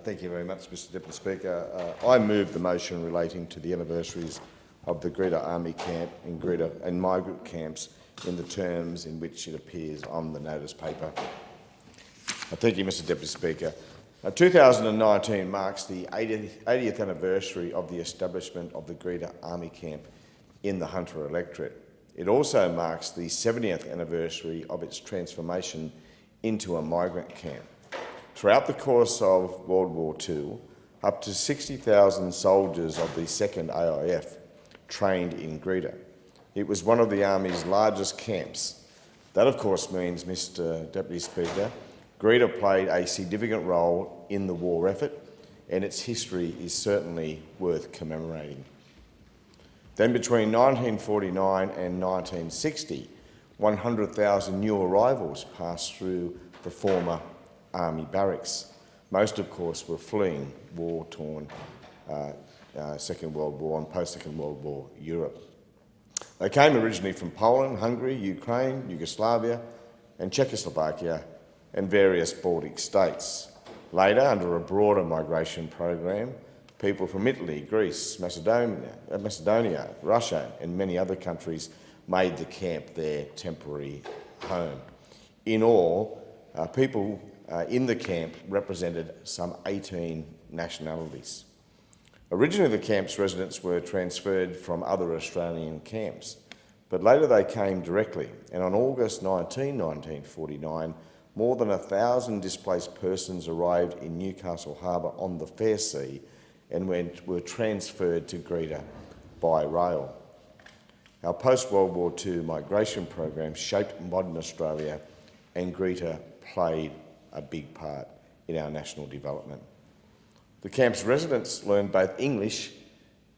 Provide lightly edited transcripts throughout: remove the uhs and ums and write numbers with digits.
Thank you very much, Mr Deputy Speaker. I move the motion relating to the anniversaries of the Greta Army camp and migrant camps in the terms in which it appears on the notice paper. Thank you, Mr Deputy Speaker. 2019 marks the 80th anniversary of the establishment of the Greta Army camp in the Hunter electorate. It also marks the 70th anniversary of its transformation into a migrant camp. Throughout the course of World War II, up to 60,000 soldiers of the 2nd AIF trained in Greta. It was one of the Army's largest camps. That, of course, means, Mr Deputy Speaker, Greta played a significant role in the war effort, and its history is certainly worth commemorating. Then between 1949 and 1960, 100,000 new arrivals passed through the former Army barracks. Most, of course, were fleeing war-torn Second World War and post-Second World War Europe. They came originally from Poland, Hungary, Ukraine, Yugoslavia and Czechoslovakia and various Baltic states. Later, under a broader migration program, people from Italy, Greece, Macedonia, Russia and many other countries made the camp their temporary home. In all, people in the camp represented some 18 nationalities. Originally, the camp's residents were transferred from other Australian camps, but later they came directly, and on August 19, 1949, more than 1,000 displaced persons arrived in Newcastle Harbour on the Fair Sea and were transferred to Greta by rail. Our post-World War II migration program shaped modern Australia, and Greta played a big part in our national development. The camp's residents learned both English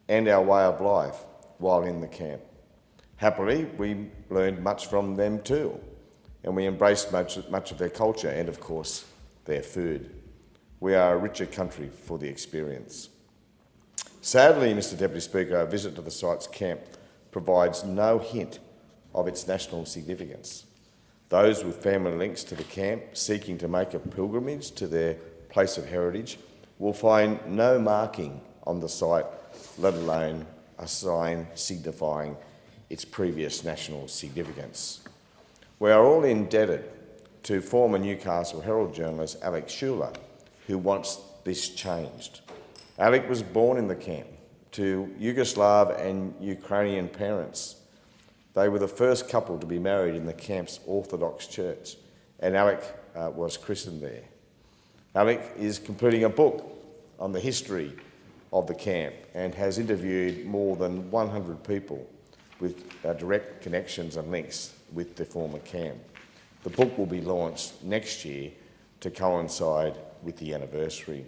and our way of life while in the camp. Happily, we learned much from them too, and we embraced much of their culture and, of course, their food. We are a richer country for the experience. Sadly, Mr Deputy Speaker, our visit to the site's camp provides no hint of its national significance. Those with family links to the camp seeking to make a pilgrimage to their place of heritage will find no marking on the site, let alone a sign signifying its previous national significance. We are all indebted to former Newcastle Herald journalist Alex Schuler, who wants this changed. Alec was born in the camp to Yugoslav and Ukrainian parents. They were the first couple to be married in the camp's Orthodox church, and Alec was christened there. Alec is completing a book on the history of the camp and has interviewed more than 100 people with direct connections and links with the former camp. The book will be launched next year to coincide with the anniversary.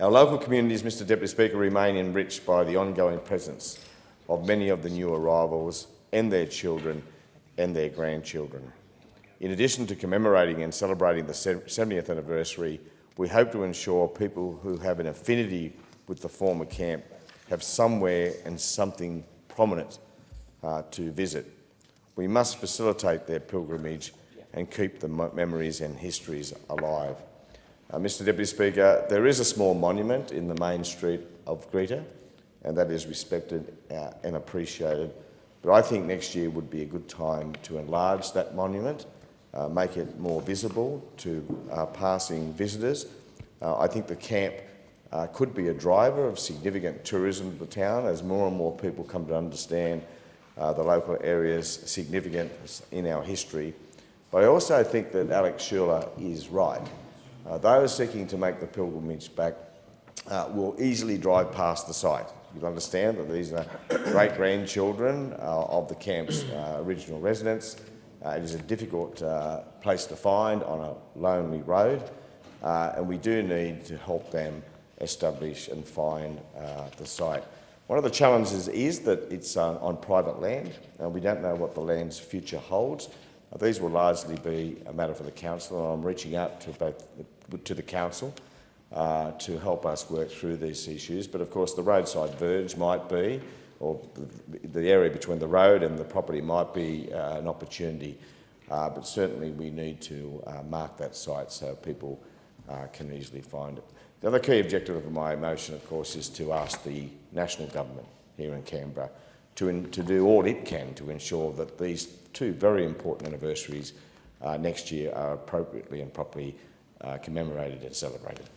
Our local communities, Mr Deputy Speaker, remain enriched by the ongoing presence of many of the new arrivals and their children and their grandchildren. In addition to commemorating and celebrating the 70th anniversary, we hope to ensure people who have an affinity with the former camp have somewhere and something prominent to visit. We must facilitate their pilgrimage and keep the memories and histories alive. Mr Deputy Speaker, there is a small monument in the main street of Greta, and that is respected and appreciated. But I think next year would be a good time to enlarge that monument, make it more visible to passing visitors. I think the camp could be a driver of significant tourism to the town as more and more people come to understand the local area's significance in our history. But I also think that Alex Schuler is right. Those seeking to make the pilgrimage back will easily drive past the site. You'll understand that these are great-grandchildren of the camp's original residents. It is a difficult place to find on a lonely road, and we do need to help them establish and find the site. One of the challenges is that it's on private land, and we don't know what the land's future holds. These will largely be a matter for the council, and I'm reaching out to the council to help us work through these issues. But of course the roadside verge might be, or the area between the road and the property might be an opportunity, but certainly we need to mark that site so people can easily find it. The other key objective of my motion, of course, is to ask the national government here in Canberra to do all it can to ensure that these two very important anniversaries next year are appropriately and properly commemorated and celebrated.